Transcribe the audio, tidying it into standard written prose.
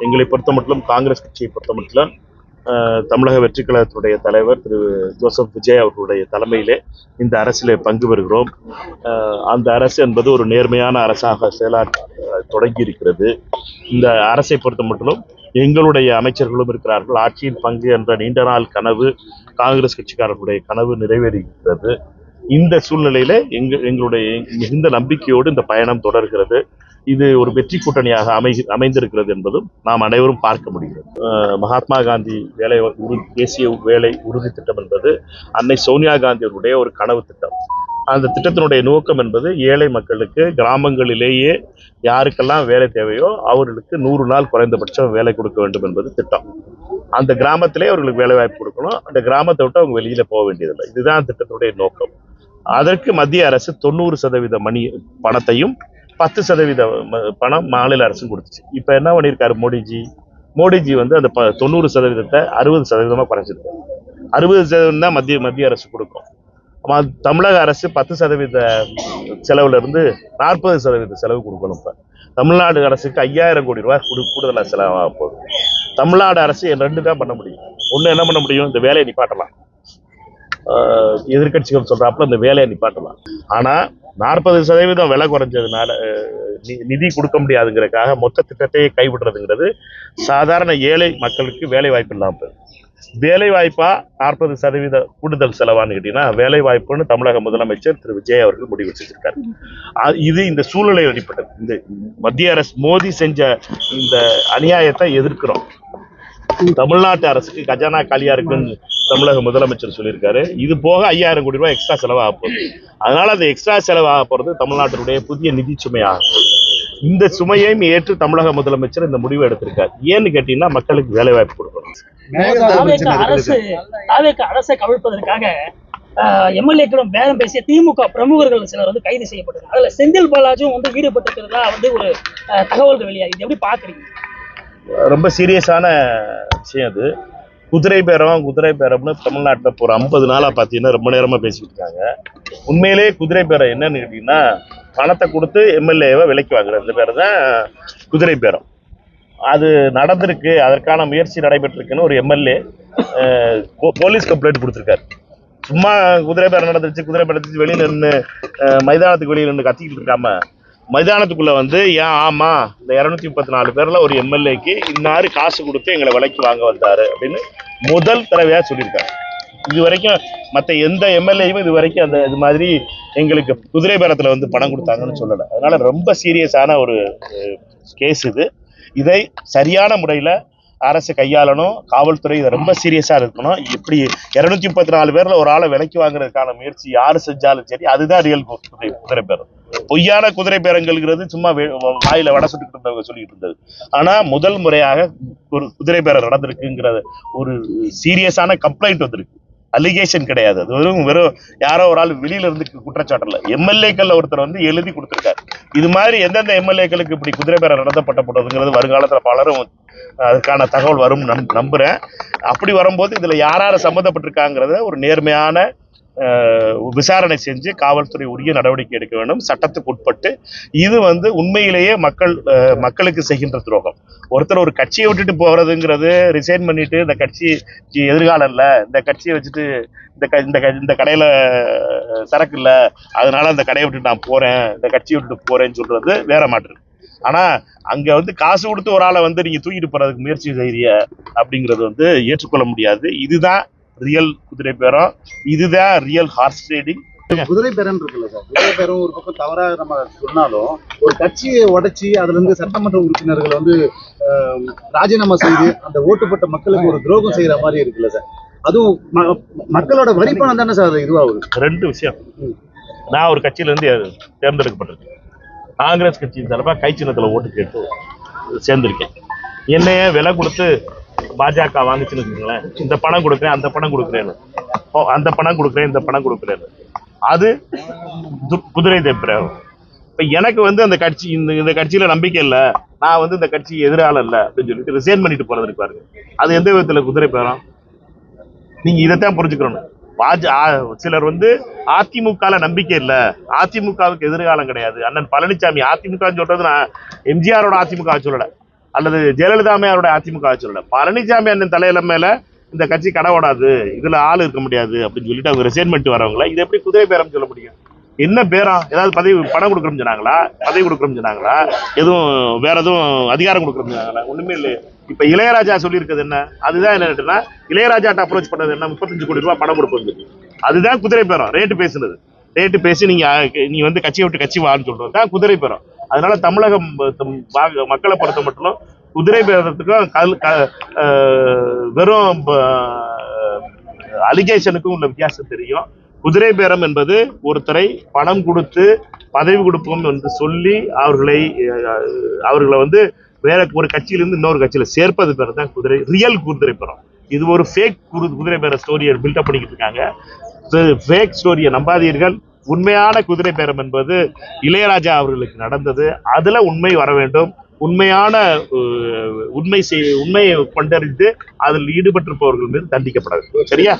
எங்களை பொறுத்தமட்டிலும் காங்கிரஸ் கட்சியை பொறுத்தமட்டிலும் தமிழக வெற்றிக் கழகத்தினுடைய தலைவர் திரு ஜோசப் விஜய் அவர்களுடைய தலைமையிலே இந்த அரசிலே பங்கு பெறுகிறோம். அந்த அரசு என்பது ஒரு நேர்மையான அரசாக செயலாற்ற தொடங்கி இருக்கிறது. இந்த அரசை பொறுத்தமட்டிலும் எங்களுடைய அமைச்சர்களும் இருக்கிறார்கள். ஆட்சியின் பங்கு என்ற நீண்ட நாள் கனவு காங்கிரஸ் கட்சிக்காரர்களுடைய கனவு நிறைவேறுகிறது. இந்த சூழ்நிலையில எங்களுடைய மிகுந்த நம்பிக்கையோடு இந்த பயணம் தொடர்கிறது. இது ஒரு வெற்றி கூட்டணியாக அமைந்திருக்கிறது என்பதும் நாம் அனைவரும் பார்க்க முடிகிறது. மகாத்மா காந்தி தேசிய வேலை உறுதி திட்டம் என்பது அன்னை சோனியா காந்தி அவருடைய ஒரு கனவு திட்டம். அந்த திட்டத்தினுடைய நோக்கம் என்பது ஏழை மக்களுக்கு கிராமங்களிலேயே யாருக்கெல்லாம் வேலை தேவையோ அவர்களுக்கு 100 நாள் குறைந்தபட்சம் வேலை கொடுக்க வேண்டும் என்பது திட்டம். அந்த கிராமத்திலே அவர்களுக்கு வேலை வாய்ப்பு கொடுக்கணும். அந்த கிராமத்தை விட்டு அவங்க வெளியில போக வேண்டியதில்லை. இதுதான் திட்டத்தினுடைய நோக்கம். அதற்கு மத்திய அரசு 90% பணத்தையும் 10% பணம் மாநில அரசு கொடுத்துச்சு. இப்ப என்ன பண்ணியிருக்காரு மோடிஜி வந்து அந்த 90% 60% குறைச்சிருக்காரு. 60% தான் மத்திய அரசு கொடுக்கும். தமிழக அரசு 10% செலவுல இருந்து 40% செலவு கொடுக்கணும். இப்ப தமிழ்நாடு அரசுக்கு 5000 கோடி ரூபாய் கூடுதலா செலவாக போகுது. தமிழ்நாடு அரசு 2 தான் பண்ண முடியும். ஒண்ணு என்ன பண்ண முடியும், இந்த வேலையை நிப்பாட்டலாம். எதிர்கட்சிகள் சொல்றாப்புல இந்த வேலையை நிப்பாட்டலாம். ஆனா 40% விலை குறைஞ்சதுனால நிதி கொடுக்க முடியாதுங்கிறதுக்காக மொத்த திட்டத்தையே கைவிடுறதுங்கிறது சாதாரண ஏழை மக்களுக்கு வேலை வாய்ப்பு இல்லாம போகுது. வேலை வாய்ப்பா 40% கூடுதல் செலவான்னு கேட்டீங்கன்னா வேலை வாய்ப்புன்னு தமிழக முதலமைச்சர் திரு விஜய் அவர்கள் முடிவு செஞ்சிருக்காரு. இது இந்த சூழ்நிலை அடிப்பட்டது. இந்த மத்திய அரசு மோடி செஞ்ச இந்த அநியாயத்தை எதிர்க்கிறோம். தமிழ்நாட்டு அரசுக்கு கஜானா காலியா இருக்குன்னு தமிழக முதலமைச்சர் சொல்லியிருக்காரு. இது போக 5000 கோடி ரூபாய் எக்ஸ்ட்ரா செலவாக போகுது. அதனால அந்த எக்ஸ்ட்ரா செலவாக போறது தமிழ்நாட்டினுடைய புதிய நிதி சுமையாக இந்த சுமையையும் ஏற்று தமிழக முதலமைச்சர் இந்த முடிவை எடுத்திருக்காரு. ஏன்னு கேட்டீங்கன்னா மக்களுக்கு வேலை வாய்ப்பு கொடுக்கணும். அரசை கவிழ்ப்பதற்காக எம்எல்ஏக்களும் பேரம் பேசிய திமுக பிரமுகர்கள் சிலர் வந்து கைது செய்யப்பட்டிருக்காங்க. அதுல செந்தில் பாலாஜும் வந்து ஈடுபட்டிருக்கிறதா வந்து ஒரு தகவல்கள் வெளியாகுது. எப்படி பாக்குறீங்க? ரொம்ப சீரியஸான விஷயம் அது. குதிரை பேரம்னு தமிழ்நாட்டில் இப்போ ஒரு 50 நாளா பார்த்தீங்கன்னா ரொம்ப நேரமா பேசிட்டு இருக்காங்க. உண்மையிலே குதிரை பேரம் என்னன்னு கேட்டீங்கன்னா பணத்தை கொடுத்து எம்எல்ஏவை விலைக்கு வாங்குற இந்த பேர் தான் குதிரை பேரம். அது நடந்திருக்கு, அதற்கான முயற்சி நடைபெற்றிருக்குன்னு ஒரு எம்எல்ஏ போலீஸ் கம்ப்ளைண்ட் கொடுத்துருக்காரு. சும்மா குதிரை பேரம் நடந்துச்சு வெளியில நின்று மைதானத்துக்கு வெளியில நின்று கத்திக்கிட்டு இருக்காம மைதானத்துக்குள்ள வந்து ஏன் ஆமா இந்த 234 பேர்ல ஒரு எம்எல்ஏக்கு இன்னாரு காசு கொடுத்து எங்களை விலைக்கு வாங்க வந்தாரு அப்படின்னு முதல் தடவையா சொல்லியிருக்காங்க. இது வரைக்கும் மற்ற எந்த எம்எல்ஏயும் இது வரைக்கும் அந்த இது மாதிரி எங்களுக்கு குதிரை பேரத்துல வந்து பணம் கொடுத்தாங்கன்னு சொல்லலை. அதனால ரொம்ப சீரியஸான ஒரு கேஸ் இது. இதை சரியான முறையில அரசு கையாளணும். காவல்துறை இதை ரொம்ப சீரியஸா இருக்கணும். இப்படி 234 பேர்ல ஒரு ஆளை விலைக்கு வாங்குறதுக்கான முயற்சி யாரு செஞ்சாலும் சரி, அதுதான் ரியல் குதிரை பேரம். பொய்யான குதிரை பேரங்கள்ங்கிறது சும்மா வாயில வடை சுட்டுக்கிட்டு இருந்தவங்க சொல்லிட்டு இருந்தது. ஆனா முதல் முறையாக ஒரு குதிரை பேரம் நடந்திருக்குங்கிற ஒரு சீரியஸான கம்ப்ளைண்ட் வந்திருக்கு. அலிகேஷன் கிடையாது. அது வெறும் யாரோ ஒரு ஆள் வெளியில இருந்து குற்றச்சாட்டுல எம்எல்ஏக்கள் ஒருத்தர் வந்து எழுதி கொடுத்திருக்காரு. இது மாதிரி எந்தெந்த எம்எல்ஏக்களுக்கு இப்படி குதிரை பேரம் நடத்தப்பட்டதுங்கிறது வருங்காலத்துல பலரும் அதுக்கான தகவல் வரும் நம்புறேன். அப்படி வரும்போது இதுல யாரார சம்மந்தப்பட்டிருக்காங்கிறத ஒரு நேர்மையான விசாரணை செஞ்சு காவல்துறை உரிய நடவடிக்கை எடுக்க வேண்டும், சட்டத்துக்கு உட்பட்டு. இது வந்து உண்மையிலேயே மக்களுக்கு செய்கின்ற துரோகம். ஒருத்தர் ஒரு கட்சியை விட்டுட்டு போறதுங்கிறது, ரிசைன் பண்ணிட்டு இந்த கட்சி எதிர்காலம் இல்ல, இந்த கட்சியை வச்சுட்டு இந்த கடையில சரக்கு இல்ல அதனால அந்த கடையை விட்டுட்டு நான் போறேன், இந்த கட்சியை விட்டுட்டு போறேன்னு சொல்றது வேற மாற்று. ஆனா அங்க வந்து காசு கொடுத்து ஒரு ஆளை வந்து நீங்க தூக்கிட்டு போறதுக்கு முயற்சி செய்ய அப்படிங்கிறது வந்து ஏற்றுக்கொள்ள முடியாது. இதுதான் ரியல் குதிரை பேரம், இதுதான் ரியல் ஹார்ஸ் ட்ரேடிங். குதிரை பேரம் இருக்குல்ல சார், குதிரை பேரம் ஒரு பக்கம் தவறாக நம்ம சொன்னாலும் ஒரு கட்சியை உடைச்சி அதுல இருந்து சட்டமன்ற உறுப்பினர்கள் வந்து ராஜினாமா செய்து அந்த ஓட்டுப்பட்ட மக்களுக்கு ஒரு துரோகம் செய்யற மாதிரி இருக்குல்ல சார். அதுவும் மக்களோட வரிப்பணம் தானே சார் இதுவாகுது. 2 விஷயம். நான் ஒரு கட்சியில இருந்து தேர்ந்தெடுக்கப்பட்டிருக்கேன். காங்கிரஸ் கட்சியின் சார்பாக கை சின்னத்துல ஓட்டு கேட்டு சேர்ந்திருக்கேன். என்னைய விலை கொடுத்து பாஜக வாங்கிச்சுன்னு வச்சுக்கோங்களேன், இந்த பணம் கொடுக்குறேன் அந்த பணம் கொடுக்குறேன்னு, அந்த பணம் கொடுக்குறேன் இந்த பணம் கொடுக்குறேன்னு, அது குதிரை பேரம். இப்ப எனக்கு வந்து அந்த கட்சி இந்த கட்சியில நம்பிக்கை இல்லை, நான் வந்து இந்த கட்சி எதிராளம் இல்லை அப்படின்னு சொல்லிட்டு ரிசைன் பண்ணிட்டு போறது இருப்பாரு. அது எந்த விதத்துல குதிரை பேரம்? நீங்க இதைத்தான் புரிஞ்சுக்கணும். சிலர் வந்து அதிமுக நம்பிக்கை இல்ல, அதிமுகவுக்கு எதிர்காலம் கிடையாது. அண்ணன் பழனிசாமி அதிமுக சொல்றது நான் எம்ஜிஆரோட அதிமுக சொல்லல, அல்லது ஜெயலலிதா அம்மையாருடைய அதிமுக ஆட்சியோட பழனிசாமி அண்ணன் தலையில மேல இந்த கட்சி கடை ஓடாது, இதுல ஆள் இருக்க முடியாது அப்படின்னு சொல்லிட்டு அவங்க ரிசைன்மெண்ட் வரவங்கள இது எப்படி குதிரை பேரம் சொல்ல முடியும்? என்ன பேரம்? ஏதாவது பணம் கொடுக்குறோம்னு சொன்னாங்களா? பதவி கொடுக்குறோம்னு சொன்னாங்களா? எதுவும் வேற எதுவும் அதிகாரம் கொடுக்குறோம்னு சொன்னாங்களா? ஒண்ணுமே இல்லை. இப்ப இளையராஜா சொல்லியிருக்கிறது என்ன? அதுதான் என்னன்னா, இளையராஜாட்ட அப்ரோச் பண்ணது என்ன? 35 கோடி ரூபாய் பணம் கொடுப்போம். அதுதான் குதிரை பேரம். ரேட்டு பேசுனது, ரேட்டு பேசி நீ வந்து கட்சியை விட்டு கட்சி வான்னு சொல்றது தான் குதிரை பேரம். அதனால தமிழகம் மக்களை பொறுத்த மட்டும் குதிரை பேரத்துக்கும் வெறும் அலிகேஷனுக்கும் உள்ள வித்தியாசம் தெரியும். குதிரை பேரம் என்பது ஒருத்தரை பணம் கொடுத்து பதவி கொடுப்போம் என்று சொல்லி அவர்களை வந்து வேற ஒரு கட்சியிலிருந்து இன்னொரு கட்சியில சேர்ப்பது பேர் தான் ரியல் குதிரை பேரம். இது ஒரு ஃபேக் குதிரை பேர ஸ்டோரியை பில்டப் பண்ணிக்கிட்டு இருக்காங்க. ஃபேக் ஸ்டோரியை நம்பாதீர்கள். உண்மையான குதிரை பேரம் என்பது இளையராஜா அவர்களுக்கு நடந்தது. அதுல உண்மை வர வேண்டும். உண்மையான உண்மையை கொண்டறிந்து அதில் ஈடுபட்டிருப்பவர்கள் மீது தண்டிக்கப்படாது. சரியா?